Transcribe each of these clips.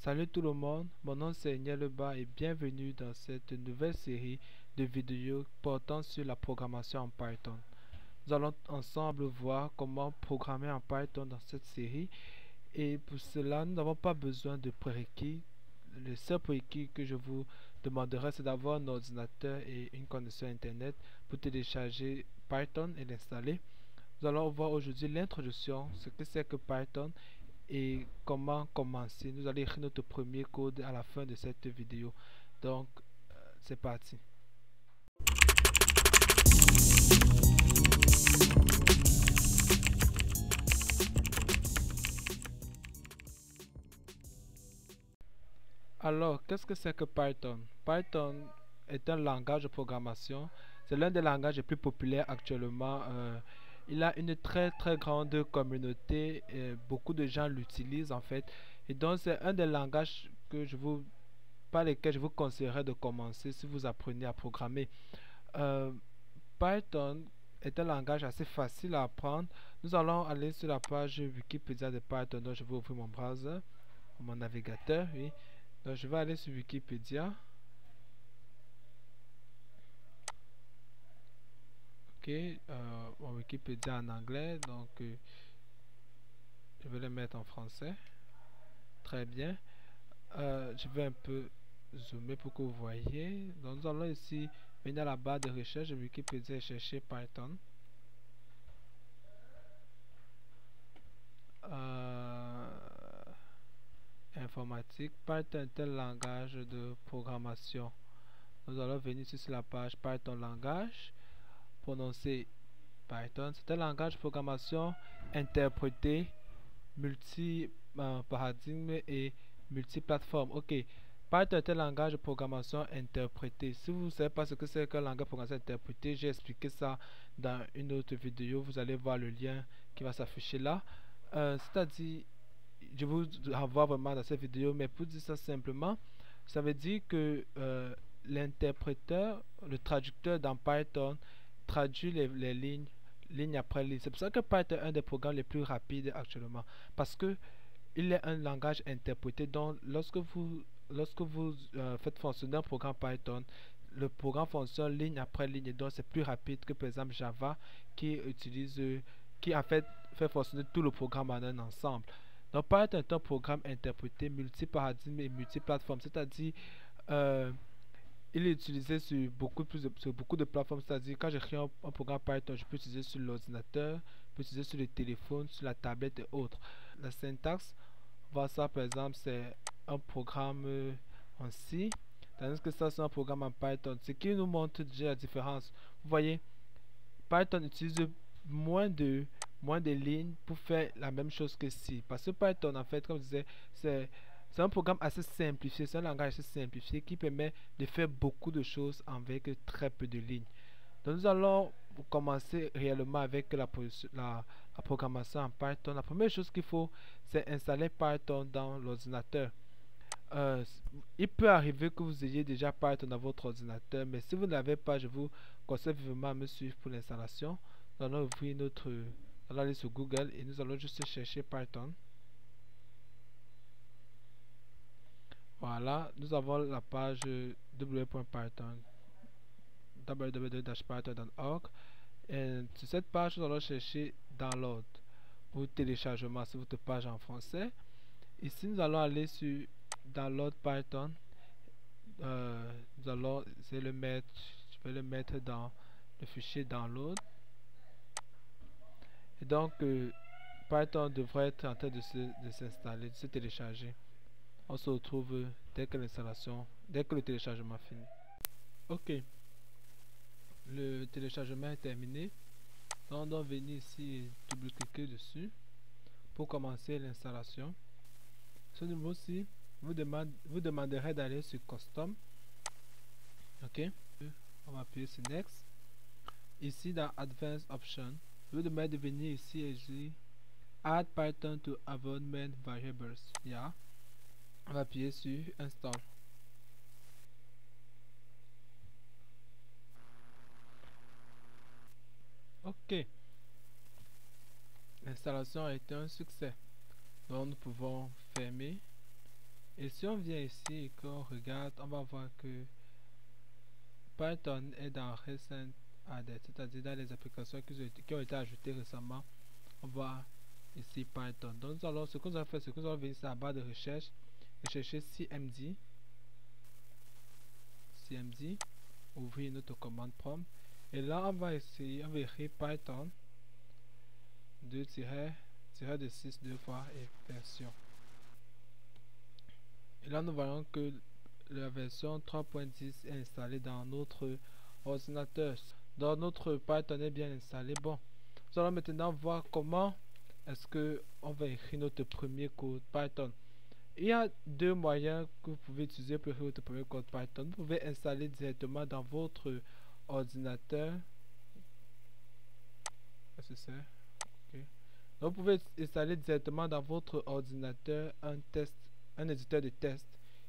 Salut tout le monde, mon nom c'est Nieleba et bienvenue dans cette nouvelle série de vidéos portant sur la programmation en Python. Nous allons ensemble voir comment programmer en Python dans cette série et pour cela nous n'avons pas besoin de prérequis. Le seul prérequis que je vous demanderai c'est d'avoir un ordinateur et une connexion internet pour télécharger Python et l'installer. Nous allons voir aujourd'hui l'introduction, ce que c'est que Python et comment commencer. Nous allons écrire notre premier code à la fin de cette vidéo. Donc, c'est parti. Alors, qu'est-ce que c'est que Python? Python est un langage de programmation. C'est l'un des langages les plus populaires actuellement. Il a une très grande communauté et beaucoup de gens l'utilisent en fait. Et donc, c'est un des langages par lesquels je vous conseillerais de commencer si vous apprenez à programmer. Euh, Python est un langage assez facile à apprendre. Nous allons aller sur la page Wikipédia de Python. Donc, je vais ouvrir mon browser, mon navigateur, oui. Donc, je vais aller sur Wikipédia. Ok, mon Wikipédia en anglais. Donc, je vais le mettre en français. Très bien. Je vais un peu zoomer pour que vous voyez. Donc, nous allons ici venir à la barre de recherche de Wikipédia et chercher Python. Informatique. Python est un langage de programmation. Nous allons venir ici sur la page Python langage. Prononcer Python. C'est un langage de programmation interprété, multi-paradigme et multiplateforme. Ok. Python est un langage de programmation interprété. Si vous ne savez pas ce que c'est qu'un langage de programmation interprété, j'ai expliqué ça dans une autre vidéo. Vous allez voir le lien qui va s'afficher là. C'est-à-dire, je vous renvoie vraiment dans cette vidéo, mais pour dire ça simplement, ça veut dire que l'interpréteur, le traducteur dans Python traduit les lignes, ligne après ligne. C'est pour ça que Python est un des programmes les plus rapides actuellement, parce que il est un langage interprété. Donc, lorsque vous faites fonctionner un programme Python, le programme fonctionne ligne après ligne, et donc c'est plus rapide que par exemple Java qui utilise, qui en fait fonctionner tout le programme en un ensemble. Donc Python est un programme interprété multi-paradigme et multi-plateforme, c'est-à-dire euh, il est utilisé sur beaucoup de plateformes, c'est-à-dire quand j'écris un programme Python, je peux utiliser sur l'ordinateur, je peux utiliser sur le téléphone, sur la tablette et autres. La syntaxe, voir ça par exemple, c'est un programme en C, tandis que ça c'est un programme en Python, ce qui nous montre déjà la différence. Vous voyez, Python utilise moins de moins de lignes pour faire la même chose que C. Parce que Python, en fait, comme je disais, c'est un programme assez simplifié, c'est un langage assez simplifié qui permet de faire beaucoup de choses avec très peu de lignes. Donc nous allons commencer réellement avec la programmation en Python. La première chose qu'il faut, c'est installer Python dans l'ordinateur. Euh, il peut arriver que vous ayez déjà Python dans votre ordinateur, mais si vous n'avez pas, je vous conseille vivement à me suivre pour l'installation. Nous allons ouvrir nous allons aller sur Google et nous allons juste chercher Python. Voilà, nous avons la page www.python www.python.org et sur cette page nous allons chercher download pour téléchargement sur votre page en français. Ici nous allons aller sur download Python. Nous allons essayer de le mettre, je vais le mettre dans le fichier download. Et donc Python devrait être en train de s'installer, de se télécharger. On se retrouve dès que le téléchargement finit. Ok, le téléchargement est terminé. Donc on doit venir ici et double-cliquer dessus pour commencer l'installation. Ce niveau-ci vous demanderez d'aller sur Custom. Ok, on va appuyer sur Next. Ici dans Advanced Options, vous demandez de venir ici et dire Add Python to Environment Variables. Yeah. On va appuyer sur Install. Ok, l'installation a été un succès. Donc nous pouvons fermer Et si on vient ici et qu'on regarde, on va voir que Python est dans Recent Added, c'est-à-dire dans les applications qui ont été ajoutées récemment. On voit ici Python. Donc alors, ce que nous allons faire, c'est que nous allons venir sur la barre de recherche et chercher CMD, ouvrir notre commande prompt. Et là, on va essayer, on va écrire Python 2-6 deux fois et version. Et là, nous voyons que la version 3.10 est installée dans notre ordinateur. Donc, notre Python est bien installé. Bon, nous allons maintenant voir comment est-ce que on va écrire notre premier code Python. Il y a deux moyens que vous pouvez utiliser pour écrire votre premier code Python. Vous pouvez installer directement dans votre ordinateur. Est-ce que c'est? Ok. Donc, vous pouvez installer directement dans votre ordinateur un éditeur de test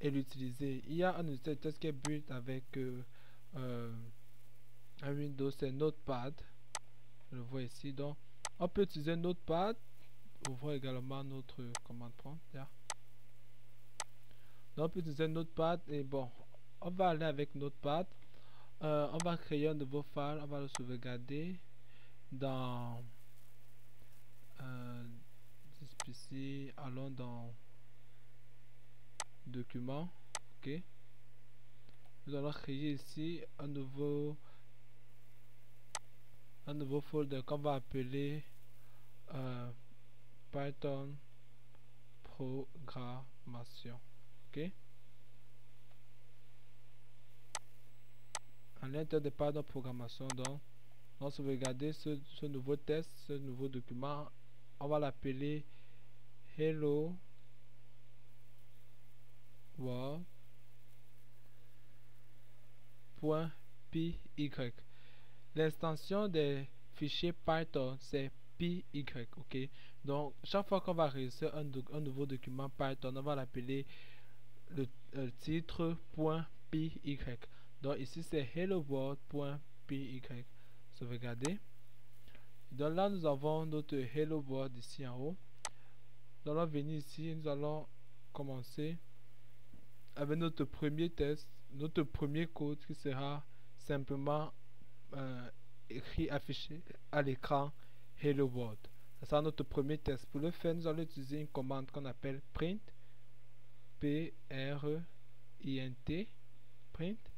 et l'utiliser. Il y a un éditeur de test qui est built avec un Windows, c'est Notepad. Je le vois ici. Donc, on peut utiliser Notepad. Ouvrir également notre commande prompt. Yeah. Donc, on peut utiliser Notepad et bon, on va aller avec Notepad. On va créer un nouveau file. On va le sauvegarder dans ici. Allons dans document. Ok. Nous allons créer ici un nouveau folder qu'on va appeler Python programmation. Ok. À l'intérieur de Python programmation, donc on va sauvegarder ce nouveau test, ce nouveau document. On va l'appeler hello world.py. L'extension des fichiers Python c'est py. Ok. Donc chaque fois qu'on va réussir un nouveau document Python, on va l'appeler le titre .py. Donc ici c'est hello world.py. Sauvegarder. Donc là nous avons notre hello world ici en haut. Nous allons venir ici, nous allons commencer avec notre premier test, notre premier code qui sera simplement écrit, affiché à l'écran hello world. Ça sera notre premier test. Pour le faire, nous allons utiliser une commande qu'on appelle print, P-R-I-N-T, print.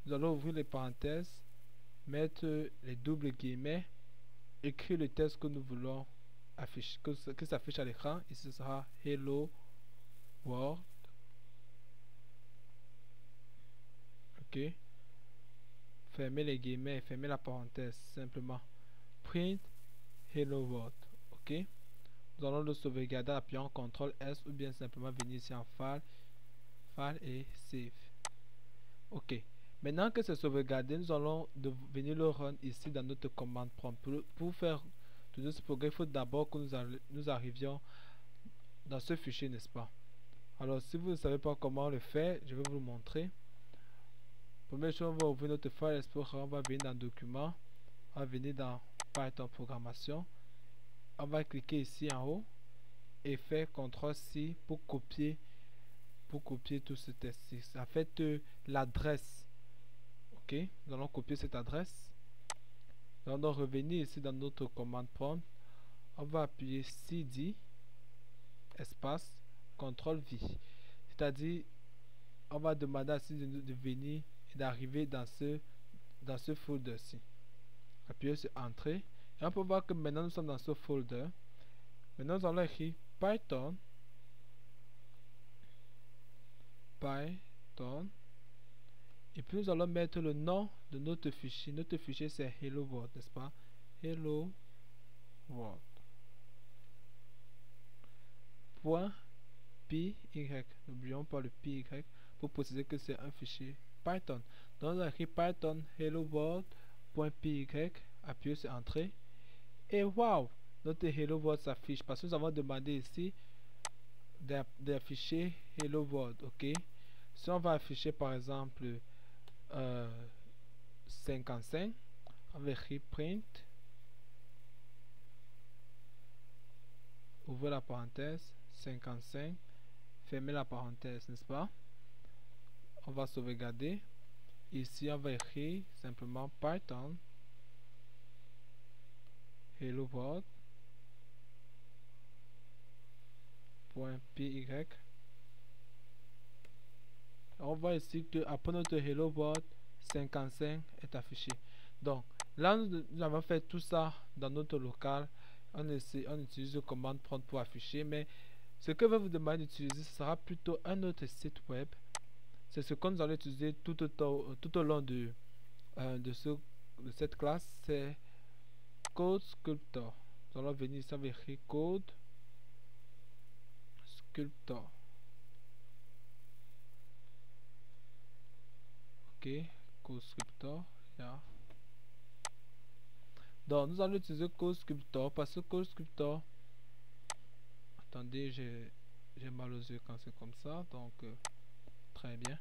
Nous allons ouvrir les parenthèses, mettre les doubles guillemets, écrire le texte que nous voulons afficher, que s'affiche à l'écran. Ici, ce sera hello world. Ok. Fermez les guillemets, fermez la parenthèse, simplement. Print hello world. Ok. Nous allons le sauvegarder en appuyant CTRL S ou bien simplement venir ici en file et save. Ok. Maintenant que c'est sauvegardé, nous allons venir le run ici dans notre commande prompt. Pour faire tout ce progrès, il faut d'abord que nous arrivions dans ce fichier, n'est-ce pas? Alors, si vous ne savez pas comment le faire, je vais vous le montrer. Première chose, on va ouvrir notre file Explorer, on va venir dans Document, on va venir dans Python Programmation. On va cliquer ici en haut et faire CTRL-C pour copier tout ce texte. Ça fait l'adresse. Ok, nous allons copier cette adresse. Nous allons revenir ici dans notre commande prompt. On va appuyer CD espace CTRL-V. C'est-à-dire, on va demander à CD de venir et d'arriver dans ce folder-ci. Appuyez sur Entrée. Et on peut voir que maintenant nous sommes dans ce folder. Maintenant nous allons écrire Python. Et puis nous allons mettre le nom de notre fichier. Notre fichier c'est hello world, n'est-ce pas? Hello world. .py. N'oublions pas le py pour préciser que c'est un fichier Python. Donc on a écrit Python hello world.py. Appuyez sur Entrée. Et wow! Notre hello world s'affiche parce que nous avons demandé ici d'afficher hello world. Ok. Si on va afficher par exemple 55, on va écrire print, ouvrez la parenthèse, 55, fermer la parenthèse, n'est-ce pas? On va sauvegarder. Ici, on va écrire simplement Python hello world.py. On voit ici que après notre hello world 55 est affiché. Donc là, nous avons fait tout ça dans notre local. On utilise le commande prompt pour afficher, mais ce que va vous demander d'utiliser, ce sera plutôt un autre site web. C'est ce que nous allons utiliser tout au long de cette classe, c'est CodeSculptor. Nous allons venir ici avec écrire CodeSculptor. Ok, CodeSculptor. Yeah. Donc nous allons utiliser CodeSculptor parce que CodeSculptor, attendez, j'ai mal aux yeux quand c'est comme ça, donc très bien.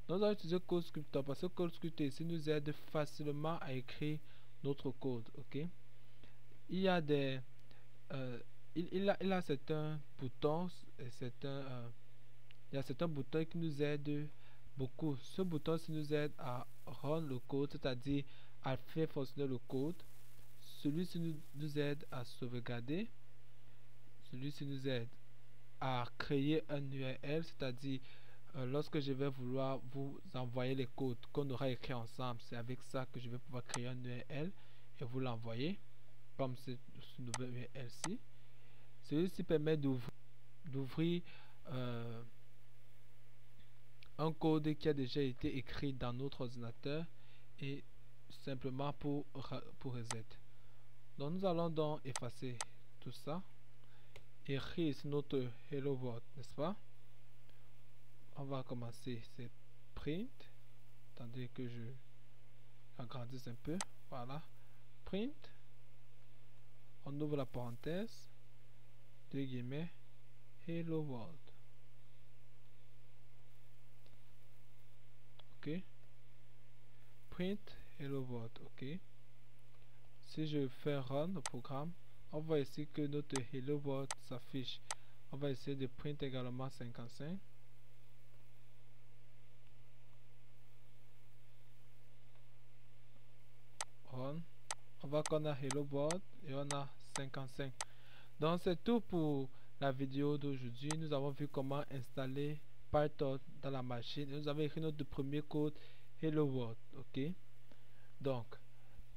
Nous allons utiliser CodeSculptor parce que CodeSculptor ici nous aide facilement à écrire notre code. Ok, il y a des il a certains boutons et il y a certains boutons qui nous aident beaucoup. Ce bouton nous aide à run le code, c'est-à-dire à faire fonctionner le code. Celui-ci nous aide à sauvegarder. Celui-ci nous aide à créer un URL, c'est-à-dire lorsque je vais vouloir vous envoyer les codes qu'on aura écrit ensemble, c'est avec ça que je vais pouvoir créer un URL et vous l'envoyer, comme ce nouvel URL-ci. Celui-ci permet d'ouvrir un code qui a déjà été écrit dans notre ordinateur et simplement pour reset. Donc nous allons donc effacer tout ça et écrire ici notre hello world, n'est-ce pas? On va commencer, c'est print. Attendez que je agrandisse un peu. Voilà, print. On ouvre la parenthèse, deux guillemets, hello world. Ok, print hello world. Ok, si je fais run le programme, on voit ici que notre hello world s'affiche. On va essayer de print également 55. Run. On voit qu'on a hello world et on a 55. Donc c'est tout pour la vidéo d'aujourd'hui. Nous avons vu comment installer Python dans la machine. Nous avons écrit notre premier code hello world. Ok, donc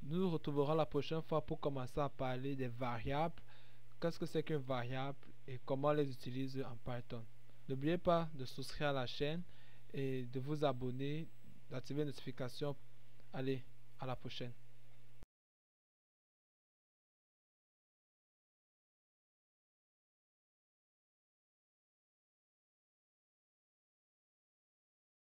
nous nous retrouverons la prochaine fois pour commencer à parler des variables. Qu'est-ce que c'est qu'une variable et comment les utiliser en Python. N'oubliez pas de souscrire à la chaîne et de vous abonner, d'activer les notifications. Allez, à la prochaine.